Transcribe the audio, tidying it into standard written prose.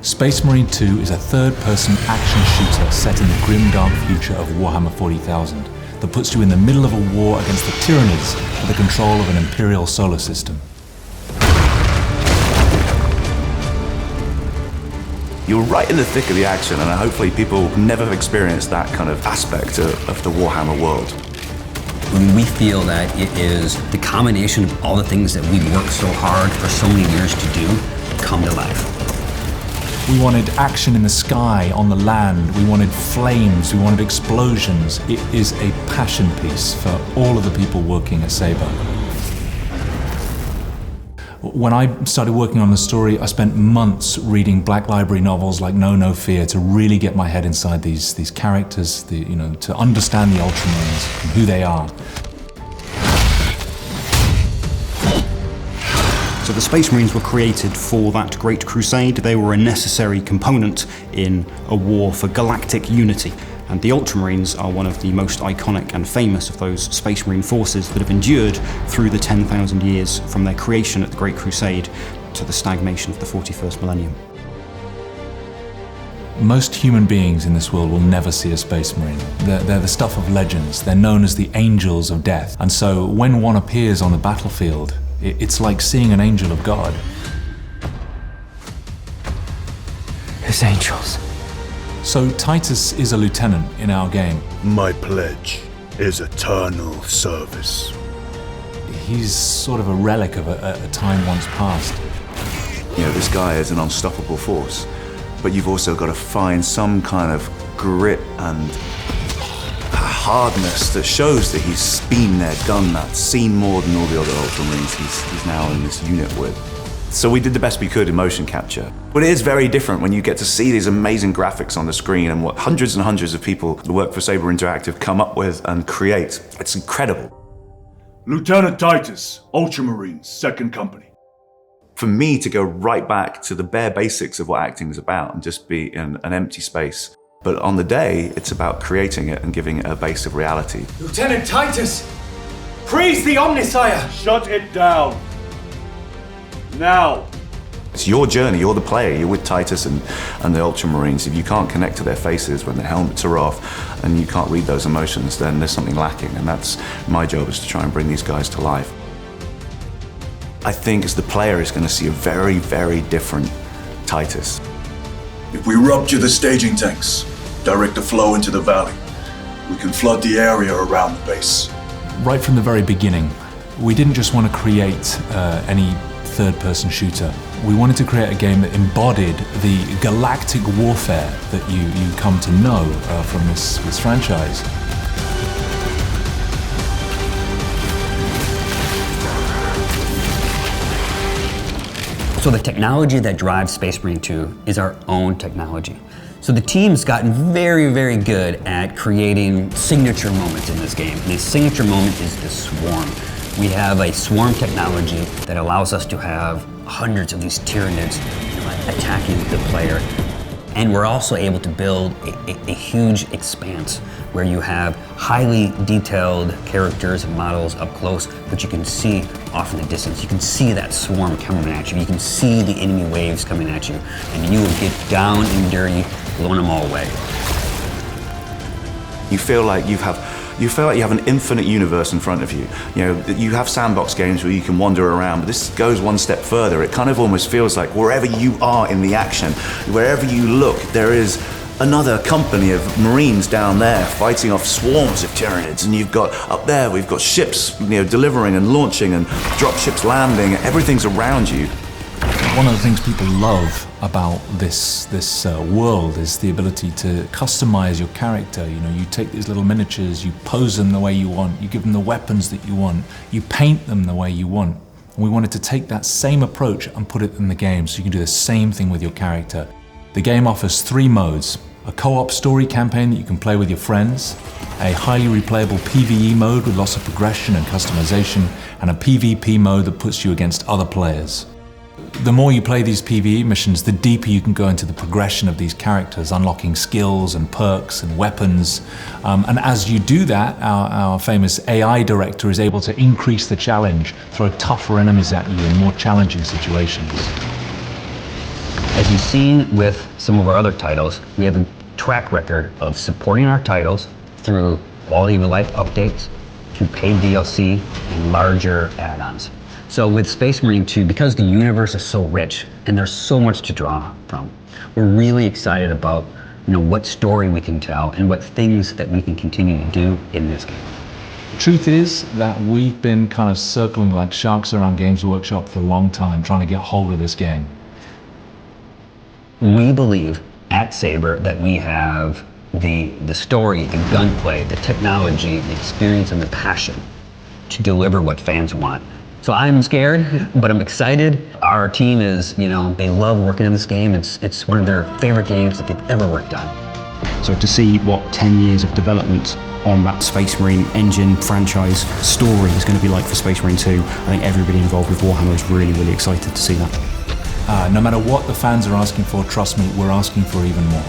Space Marine 2 is a third-person action shooter set in the grim dark future of Warhammer 40,000 that puts you in the middle of a war against the Tyranids for the control of an Imperial solar system. You're right in the thick of the action, and hopefully people never have experienced that kind of aspect of the Warhammer world. We feel that it is the combination of all the things that we've worked so hard for so many years to do come to life. We wanted action in the sky, on the land, we wanted flames, we wanted explosions. It is a passion piece for all of the people working at Saber. When I started working on the story, I spent months reading Black Library novels like No Fear to really get my head inside these characters, to understand the Ultramarines and who they are. So the Space Marines were created for that Great Crusade. They were a necessary component in a war for galactic unity. And the Ultramarines are one of the most iconic and famous of those Space Marine forces that have endured through the 10,000 years from their creation at the Great Crusade to the stagnation of the 41st millennium. Most human beings in this world will never see a Space Marine. They're the stuff of legends. They're known as the angels of death. And so when one appears on the battlefield, it's like seeing an angel of God. His angels. So Titus is a lieutenant in our game. My pledge is eternal service. He's sort of a relic of a time once past. This guy is an unstoppable force, but you've also got to find some kind of grit and hardness that shows that he's been there, done that, seen more than all the other Ultramarines he's now in this unit with. So we did the best we could in motion capture. But it is very different when you get to see these amazing graphics on the screen and what hundreds and hundreds of people who work for Saber Interactive come up with and create. It's incredible. Lieutenant Titus, Ultramarines, 2nd Company. For me to go right back to the bare basics of what acting is about and just be in an empty space. But on the day, it's about creating it and giving it a base of reality. Lieutenant Titus! Praise the Omnisire! Shut it down. Now. It's your journey, you're the player, you're with Titus and the Ultramarines. If you can't connect to their faces when their helmets are off and you can't read those emotions, then there's something lacking, and that's my job, is to try and bring these guys to life. I think as the player is going to see a very, very different Titus. If we rupture the staging tanks, direct the flow into the valley, we can flood the area around the base. Right from the very beginning, we didn't just want to create any third-person shooter. We wanted to create a game that embodied the galactic warfare that you come to know from this franchise. So the technology that drives Space Marine 2 is our own technology. So the team's gotten very, very good at creating signature moments in this game. And the signature moment is the swarm. We have a swarm technology that allows us to have hundreds of these Tyranids attacking the player. And we're also able to build a huge expanse where you have highly detailed characters and models up close, but you can see off in the distance. You can see that swarm coming at you. You can see the enemy waves coming at you. And you will get down and dirty, blowing them all away. You feel like you have an infinite universe in front of you. You have sandbox games where you can wander around, but this goes one step further. It kind of almost feels like wherever you are in the action, wherever you look, there is another company of Marines down there fighting off swarms of Tyranids, and you've got up there, we've got ships, delivering and launching and drop ships landing. Everything's around you. One of the things people love about this world is the ability to customize your character. You take these little miniatures, you pose them the way you want, you give them the weapons that you want, you paint them the way you want. And we wanted to take that same approach and put it in the game so you can do the same thing with your character. The game offers 3 modes: a co-op story campaign that you can play with your friends, a highly replayable PvE mode with lots of progression and customization, and a PvP mode that puts you against other players. The more you play these PvE missions, the deeper you can go into the progression of these characters, unlocking skills and perks and weapons. And as you do that, our famous AI director is able to increase the challenge, throw tougher enemies at you in more challenging situations. As you've seen with some of our other titles, we have a track record of supporting our titles through quality of life updates, to paid DLC, and larger add-ons. So with Space Marine 2, because the universe is so rich and there's so much to draw from, we're really excited about what story we can tell and what things that we can continue to do in this game. Truth is that we've been kind of circling like sharks around Games Workshop for a long time, trying to get hold of this game. We believe at Saber that we have the story, the gunplay, the technology, the experience, and the passion to deliver what fans want. So I'm scared, but I'm excited. Our team is, they love working on this game. It's one of their favorite games that they've ever worked on. So to see what 10 years of development on that Space Marine engine franchise story is going to be like for Space Marine 2, I think everybody involved with Warhammer is really, really excited to see that. No matter what the fans are asking for, trust me, we're asking for even more.